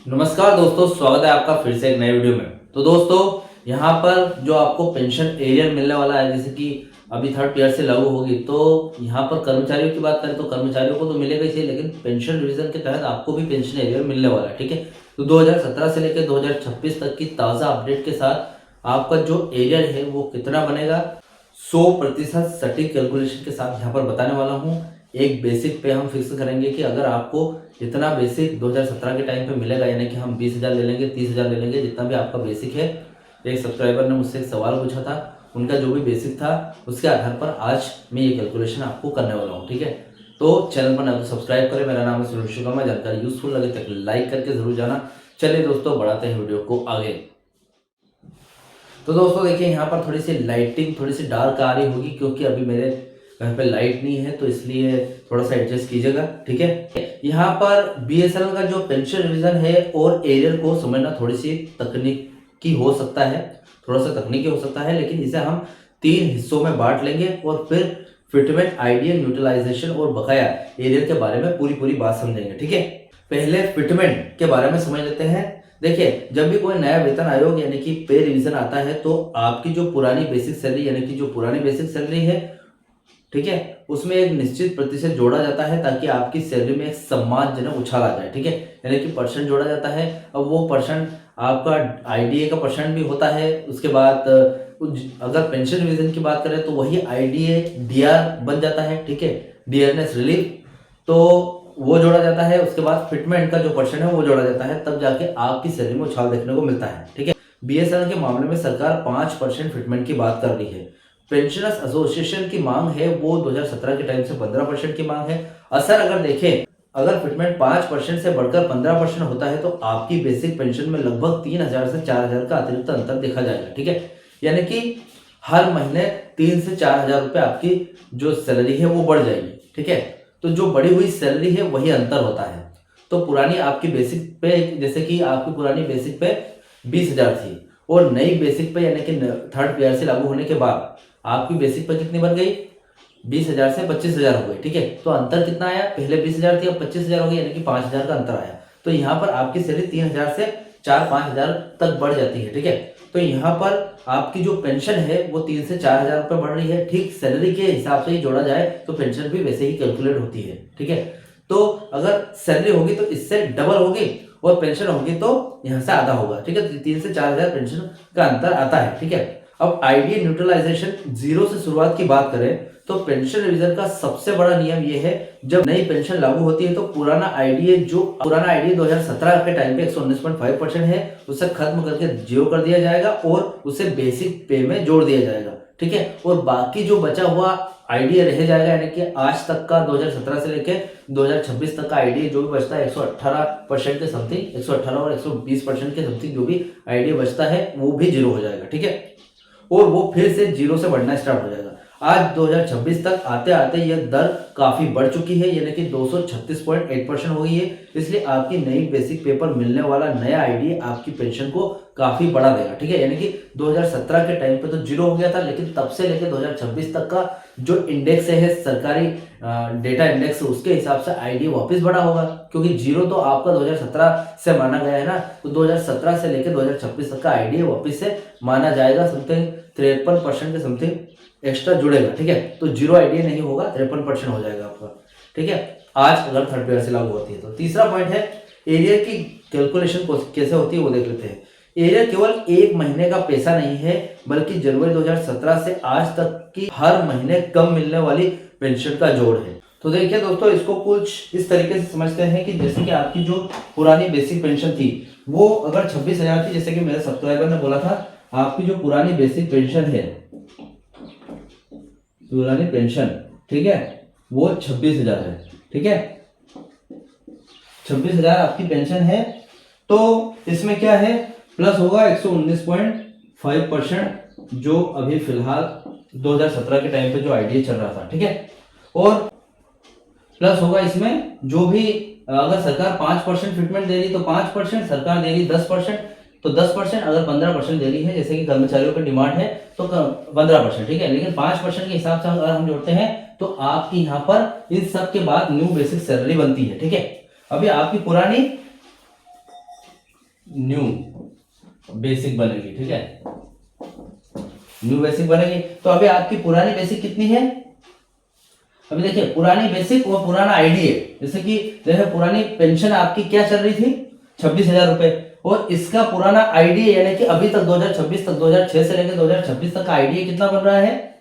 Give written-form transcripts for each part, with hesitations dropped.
नमस्कार दोस्तों, स्वागत है आपका फिर से एक नए वीडियो में। तो दोस्तों, यहाँ पर जो आपको पेंशन एरियर मिलने वाला है, जैसे कि अभी थर्ड ईयर से लागू होगी, तो यहाँ पर कर्मचारियों की बात करें तो कर्मचारियों को तो मिलेगा ही सही, लेकिन पेंशन रिवीजन के तहत आपको भी पेंशन एरियर मिलने वाला है। ठीक है, तो 2017 से लेकर 2026 तक की ताज़ा अपडेट के साथ आपका जो एरियर है वो कितना बनेगा 100% सटीक कैलकुलेशन के साथ यहाँ पर बताने वाला हूँ। एक बेसिक पे हम फिक्स करेंगे कि अगर आपको इतना बेसिक 2017 के टाइम पे मिलेगा, यानी कि हम 20,000 ले लेंगे, 30,000 ले लेंगे, जितना भी आपका बेसिक है। एक सब्सक्राइबर ने मुझसे एक सवाल पूछा था, उनका जो भी बेसिक था उसके आधार पर आज मैं ये कैलकुलेशन आपको करने वाला हूँ। ठीक है, तो चैनल पर ना तो सब्सक्राइब करें। मेरा नाम है सुरेश शुक्ला। जानकारी यूजफुल लगे तो लाइक करके जरूर जाना। चलिए दोस्तों, बढ़ाते हैं वीडियो को आगे। तो दोस्तों देखिए, यहाँ पर थोड़ी सी लाइटिंग थोड़ी सी डार्क आ रही होगी, क्योंकि अभी मेरे घर पे लाइट नहीं है, तो इसलिए थोड़ा सा एडजस्ट कीजिएगा। ठीक है, यहाँ पर बीएसएनएल का जो पेंशन रिवीजन है और एरियर को समझना थोड़ी सी तकनीकी हो सकता है, थोड़ा सा तकनीकी हो सकता है, लेकिन इसे हम 3 हिस्सों में बांट लेंगे और फिर फिटमेंट, आइडियल, न्यूट्रलाइजेशन और बकाया एरियर के बारे में पूरी बात समझेंगे। ठीक है, पहले फिटमेंट के बारे में समझ लेते हैं। देखिए, जब भी कोई नया वेतन आयोग यानी कि पे रिवीजन आता है, तो आपकी जो पुरानी बेसिक सैलरी यानी कि जो पुरानी बेसिक सैलरी है, ठीक है, उसमें एक निश्चित प्रतिशत जोड़ा जाता है ताकि आपकी सैलरी में एक सम्मानजनक उछाल आ जाए। ठीक है, यानी कि परसेंट जोड़ा जाता है। अब वो परसेंट आपका आईडीए का परसेंट भी होता है। उसके बाद अगर पेंशन रिवीजन की बात करें तो वही आईडीए डीआर बन जाता है। ठीक है, डियरनेस रिलीफ, तो वो जोड़ा जाता है। उसके बाद फिटमेंट का जो परसेंट है वो जोड़ा जाता है, तब जाके आपकी सैलरी में उछाल देखने को मिलता है। ठीक है, बीएसएनएल के मामले में सरकार 5% फिटमेंट की बात कर रही है। पेंशनर्स एसोसिएशन की मांग है वो 2017 के टाइम से 15% की मांग है। असर अगर देखें, अगर फिटमेंट 5% से बढ़कर 15% होता है तो आपकी बेसिक पेंशन में लगभग 3,000 से 4,000 का अतिरिक्त अंतर देखा जाएगा। ठीक है, यानी कि हर महीने 3 से 4,000 रुपए आपकी जो सैलरी है वो बढ़ जाएगी। ठीक है, तो जो बढ़ी हुई सैलरी है वही अंतर होता है। तो पुरानी आपकी बेसिक पे, जैसे कि आपकी पुरानी बेसिक पे 20,000 थी और नई बेसिक पे यानी कि थर्ड ईयर से लागू होने के बाद आपकी बेसिक पे कितनी बन गई, 20,000 से 25,000 हो गई। ठीक है, तो अंतर कितना आया, पहले 20,000 थी अब 25,000 हो गई, यानी कि 5,000 का अंतर आया। तो यहाँ पर आपकी सैलरी 3,000 से 4-5,000 तक बढ़ जाती है। ठीक है, तो यहाँ पर आपकी जो पेंशन है वो 3 से 4,000 रुपये बढ़ रही है। ठीक सैलरी के हिसाब से ही जोड़ा जाए तो पेंशन भी वैसे ही कैलकुलेट होती है। ठीक है, तो अगर सैलरी होगी तो इससे डबल होगी और पेंशन होगी तो यहाँ से आधा होगा। ठीक है, 3 से 4,000 पेंशन का अंतर आता है। ठीक है, अब आइडियल न्यूट्रलाइजेशन जीरो से शुरुआत की बात करें तो पेंशन रिवीजन का सबसे बड़ा नियम यह है, जब नई पेंशन लागू होती है तो पुराना आईडीए 2017 के टाइम पे 119.5% है, उसे खत्म करके 0 कर दिया जाएगा और उसे बेसिक पे में जोड़ दिया जाएगा। ठीक है, और बाकी जो बचा हुआ आईडीए रह जाएगा, यानी कि आज तक का 2017 से लेकर 2026 तक का आईडीए जो भी बचता है 118% के समथिंग, 118 और 120% के समथिंग जो भी आईडीए बचता है वो भी 0 हो जाएगा। ठीक है, और वो फिर से 0 से बढ़ना स्टार्ट हो जाएगा। आज 2026 तक आते आते यह दर काफी बढ़ चुकी है, यानी कि 236.8% हो गई है। इसलिए आपकी नई बेसिक पे पर मिलने वाला नया आईडीए आपकी पेंशन को काफी बढ़ा देगा। ठीक है, यानी कि 2017 के टाइम पे तो 0 हो गया था, लेकिन तब से लेकर 2026 तक का जो इंडेक्स है, सरकारी डेटा इंडेक्स, उसके हिसाब से आईडीए वापस बढ़ा होगा, क्योंकि 0 तो आपका 2017 से माना गया है ना, तो 2017 से लेकर 2026 तक का आईडीए वापस से माना जाएगा। समथिंग 53% के समथिंग एक्स्ट्रा जुड़ेगा। ठीक है, तो 0 आईडीए नहीं होगा, 53% हो जाएगा आपका। ठीक है, आज अगर थर्ड ईयर से लागू होती है तो तीसरा पॉइंट है एरियर की कैलकुलेशन कैसे होती है वो देख लेते हैं। एरियर केवल एक महीने का पैसा नहीं है, बल्कि जनवरी 2017 से आज तक की हर महीने कम मिलने वाली पेंशन का जोड़ है। तो देखिए दोस्तों, इसको कुछ इस तरीके से समझते हैं कि जैसे कि आपकी जो पुरानी बेसिक पेंशन थी वो अगर 26,000 थी, जैसे कि मेरे सब्सक्राइबर ने बोला था, आपकी जो पुरानी बेसिक पेंशन है, पुरानी पेंशन, ठीक है, वो 26,000 है। ठीक है, 26,000 आपकी पेंशन है, तो इसमें क्या है, प्लस होगा 119.5% जो अभी फिलहाल 2017 के टाइम पे जो आईडीए चल रहा था। ठीक है, और प्लस होगा इसमें जो भी, अगर सरकार 5% फिटमेंट दे रही तो 5%, सरकार दे रही 10% तो 10%, अगर 15% दे रही है जैसे कि कर्मचारियों की डिमांड है तो 15%। ठीक है, लेकिन 5% के हिसाब से अगर हम जोड़ते हैं तो आपकी यहाँ पर इन सब के बाद न्यू बेसिक सैलरी बनती है। ठीक है, अभी आपकी पुरानी न्यू बेसिक बनेगी, ठीक है, न्यू बेसिक बनेगी। तो अभी आपकी पुरानी बेसिक कितनी है? अभी देखिए पुरानी बेसिक और पुराना आईडी है। जैसे कि देखिए पुरानी पेंशन आपकी क्या चल रही थी, 26,000 रुपए, और इसका पुराना आईडी यानी कि अभी तक 2026 तक, 2006 से लेकर 2026 तक का आईडी कितना बन रहा है,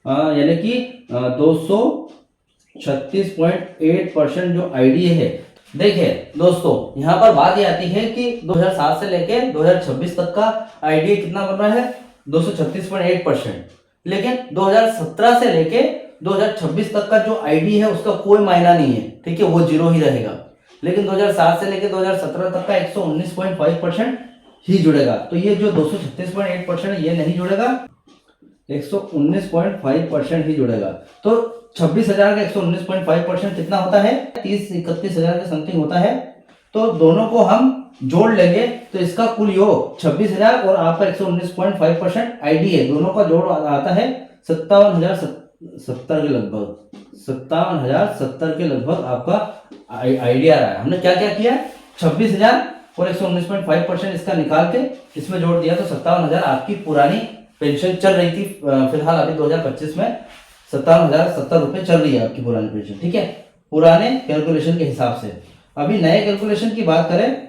यानी कि 236.8% जो आईडी है। देखिए दोस्तों यहाँ पर बात ये आती है कि 2007 से लेके 2026 तक का आईडी कितना बन रहा है, 236.8%। लेकिन 2017 से लेके 2026 तक का जो आईडी है उसका कोई मायना नहीं है, ठीक है, वो जीरो ही रहेगा। लेकिन 2007 से लेके 2017 तक का 119.5% ही जुड़ेगा। तो ये जो 236.8% है ये नहीं जुड़ेगा, 119.5% ही जुड़ेगा। तो 26,000 का 119.5% कितना होता है, 30-31,000 के समथिंग होता है। तो दोनों को हम जोड़ लेंगे तो इसका कुल योग 26,000 और आपका 119.5% आईडी है, दोनों का जोड़ आता है 57,070 के लगभग, 57,070 के लगभग आपका आईडी आ रहा है। हमने क्या क्या किया, 26,000 और 119.5% इसका निकाल के इसमें जोड़ दिया, तो 57,000 आपकी पुरानी पेंशन चल रही थी। फिलहाल अभी 2025 में 57,070 रुपए चल रही है आपकी पुरानी पेंशन, ठीक है, पुराने कैलकुलेशन के हिसाब से। अभी नए कैलकुलेशन की बात करें,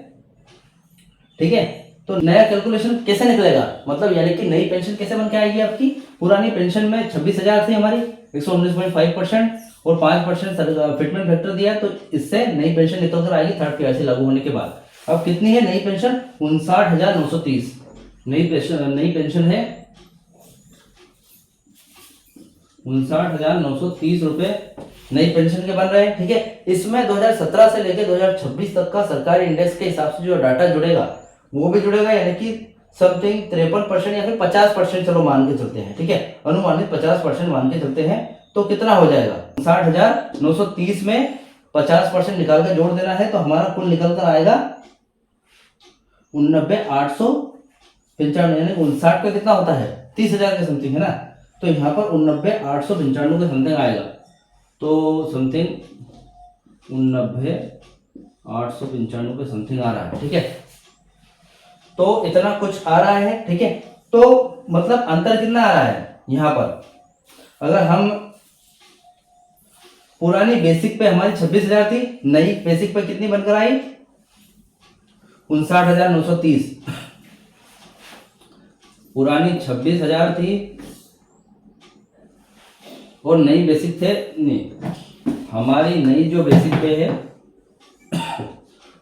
ठीक है, तो नया कैलकुलेशन कैसे निकलेगा, मतलब यानी कि नई पेंशन कैसे बन के आएगी आपकी। पुरानी पेंशन में 26,000 थी हमारी, 119.5% और 5% फिटमेंट फैक्टर दिया, तो इससे नई पेंशन निकल कर आएगी थर्ड पीआरसी लागू होने के बाद। अब कितनी है नई पेंशन, 59,930 नई पेंशन है, 59,930 रुपए नई पेंशन के बन रहे हैं, ठीक है। इसमें 2017 से लेकर 2026 तक का सरकारी इंडेक्स के हिसाब से जो डाटा जुड़ेगा वो भी जुड़ेगा, यानी कि समथिंग 53% या फिर 50%, चलो मान के चलते हैं, ठीक है, अनुमानित 50% मान के चलते हैं। तो कितना हो जाएगा, 59,930 में 50% निकाल कर जोड़ देना है, तो हमारा कुल निकल कर आएगा 59,895, यानी 59 का कितना होता है, 30,000 के समथिंग है ना। तो यहाँ पर 59,895 के समथिंग आएगा, तो समथिंग 59,895 के समथिंग आ रहा है, ठीक है। तो इतना कुछ आ रहा है, ठीक है। तो मतलब अंतर कितना आ रहा है यहाँ पर, अगर हम पुरानी बेसिक पे हमारी 26,000 थी, नई बेसिक पे कितनी बनकर आई, 59,930। पुरानी 26,000 थी और नई बेसिक थे, नहीं, हमारी नई जो बेसिक पे है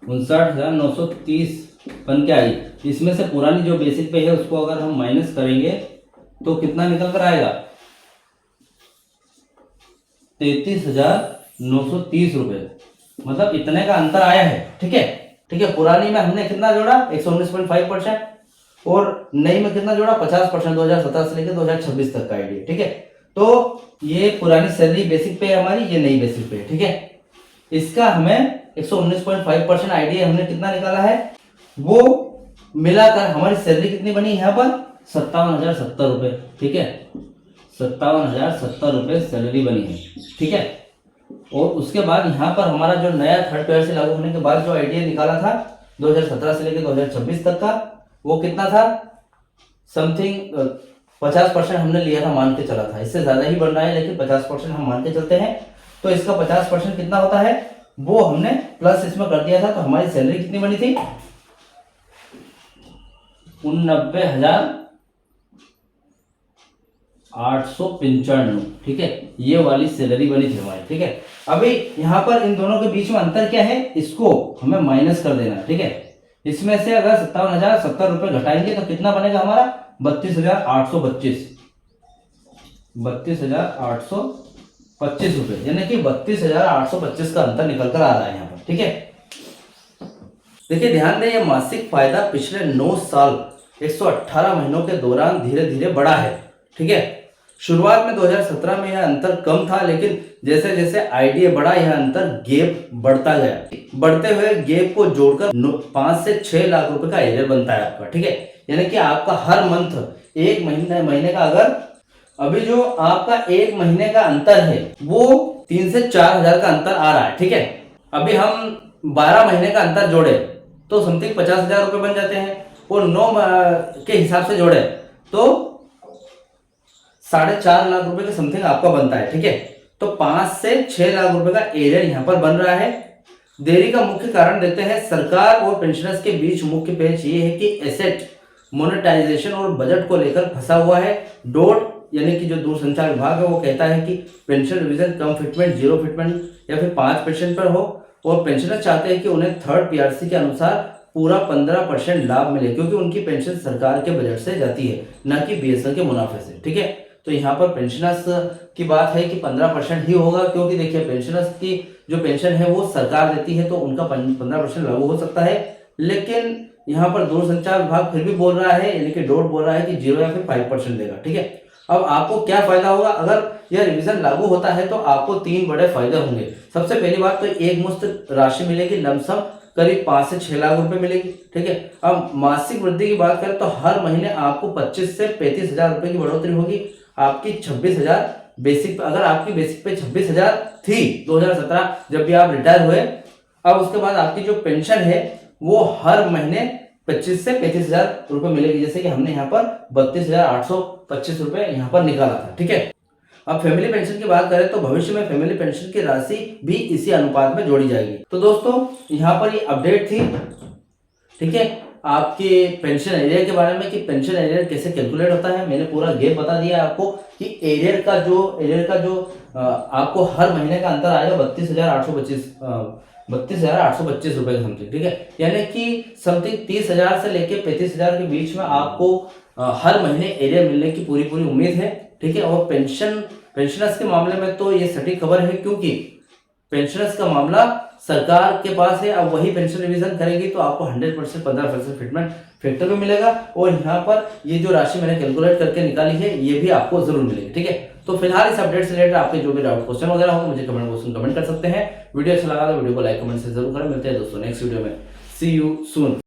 59,930 बन के आई। इसमें से पुरानी जो बेसिक पे है उसको अगर हम माइनस करेंगे तो कितना निकल कर आएगा, 33,930 रुपए, मतलब इतने का अंतर आया है, ठीक है, ठीक है। पुरानी में हमने कितना जोड़ा, 119.5%, और नई में कितना जोड़ा, 50%, 2017 से लेकर 2026 तक का आईडी, ठीक है। तो ये पुरानी सैलरी बेसिक पे है हमारी, ये नई बेसिक पे है, ठीक है। इसका हमें 119.5% आईडी हमने कितना निकाला है, वो मिलाकर हमारी सैलरी कितनी बनी यहाँ पर, 57,070 रुपए, ठीक है, 57,070 रुपए सैलरी बनी है, ठीक है। और उसके बाद यहाँ पर हमारा जो नया थर्ड पेयर से लागू होने के बाद जो आईडी निकाला था 2017 से लेकर 2026 तक का, वो कितना था, समथिंग 50% हमने लिया था, मान के चला था, इससे ज्यादा ही बन रहा है लेकिन 50% हम मान के चलते हैं। तो इसका 50% कितना होता है वो हमने प्लस इसमें कर दिया था, तो हमारी सैलरी कितनी बनी थी, 69,895, ठीक है, ये वाली सैलरी बनी थी हमारी, ठीक है। अभी यहाँ पर इन दोनों के बीच में अंतर क्या है, इसको हमें माइनस कर देना, ठीक है। इसमें से अगर 57,070 रुपए घटाएंगे तो कितना बनेगा हमारा, 32,825, 32,825 रुपए, यानी कि 32,825 का अंतर निकल कर आ रहा है यहाँ पर, ठीक है। देखिए ध्यान दें, ये मासिक फायदा पिछले 9 साल 118 महीनों के दौरान धीरे धीरे बढ़ा है, ठीक है। शुरुआत में 2017 में यह अंतर कम था, लेकिन जैसे जैसे आईडीए बढ़ा यह अंतर गैप बढ़ता गया। बढ़ते हुए गैप को जोड़कर 5 से 6 लाख रुपए का एरियर बनता है आपका, ठीक है। यानी कि आपका हर मंथ एक महीने का, अगर अभी जो आपका एक महीने का अंतर है वो 3 से 4 हजार का अंतर आ रहा है, ठीक है। अभी हम 12 महीने का अंतर जोड़े तो समथिंग 50,000 रुपये बन जाते हैं, और 9 के हिसाब से जोड़े तो 4.5 लाख रुपए के समथिंग आपका बनता है। ठीक है, तो 5 से 6 लाख रुपए का एरियर यहाँ पर बन रहा है। देरी का मुख्य कारण देते हैं सरकार और पेंशनर्स के बीच मुख्य पेच ये है कि एसेट मोनेटाइजेशन और बजट को लेकर फंसा हुआ है। डोट यानी कि जो दूरसंचार विभाग है वो कहता है कि पेंशन रिवीजन कम फिटमेंट, 0 फिटमेंट या फिर 5% पर हो, और पेंशनर चाहते हैं कि उन्हें थर्ड पीआरसी के अनुसार पूरा 15% लाभ मिले, क्योंकि उनकी पेंशन सरकार के बजट से जाती है, न कि बीएसएल के मुनाफे से। ठीक है, तो यहाँ पर पेंशनर्स की बात है कि 15% ही होगा, क्योंकि देखिए पेंशनर्स की जो पेंशन है वो सरकार देती है, तो उनका 15% लागू हो सकता है। लेकिन यहाँ पर दूरसंचार विभाग फिर भी बोल रहा है, यानी कि डोट बोल रहा है कि 0 या फिर 5% देगा। ठीक है, अब आपको क्या फायदा होगा अगर यह रिवीजन लागू होता है? तो आपको 3 बड़े फायदे होंगे। सबसे पहली बात तो एक मुश्त राशि मिलेगी, लमसम करीब 5 से 6 लाख रुपए मिलेगी। ठीक है, अब मासिक वृद्धि की बात करें तो हर महीने आपको 25 से 35,000 रुपए की बढ़ोतरी होगी। आपकी 26,000 बेसिक, अगर आपकी बेसिक पे 26,000 थी 2017 जब भी आप रिटायर हुए, अब उसके बाद आपकी जो पेंशन है वो हर महीने 25 से 35,000 रुपए मिलेगी, जैसे कि हमने यहाँ पर 32,825 रुपए यहाँ पर निकाला था। ठीक है, अब फैमिली पेंशन की बात करें तो भविष्य में फैमिली पेंशन की राशि भी इसी अनुपात में जोड़ी जाएगी। तो दोस्तों यहाँ पर ये अपडेट थी। ठीक है, आपके पेंशन एरियर के बारे में कि पेंशन एरियर कैसे कैलकुलेट होता है, मैंने पूरा गेप बता दिया आपको कि एरियर का जो आपको हर महीने का अंतर आएगा 32,825 रुपए के समथिंग। ठीक है, यानी कि समथिंग 30,000 से लेके 35,000 के बीच में आपको हर महीने एरियर मिलने की पूरी उम्मीद है। ठीक है, और पेंशनर्स के मामले में तो ये सटीक खबर है, क्योंकि पेंशनर्स का मामला सरकार के पास है। अब वही पेंशन रिवीजन करेगी तो आपको 100% 15% फिटमेंट फैक्टर भी मिलेगा, और यहाँ पर ये जो राशि मैंने कैलकुलेट करके निकाली है ये भी आपको जरूर मिलेगी। ठीक है, तो फिलहाल इस अपडेट से रिलेटेड आपके जो भी डाउट क्वेश्चन वगैरह होंगे मुझे कमेंट कर सकते हैं। वीडियो अच्छा लगा तो वीडियो को लाइक कमेंट से जरूर करें। मिलते हैं दोस्तों नेक्स्ट वीडियो में। सी यू सून।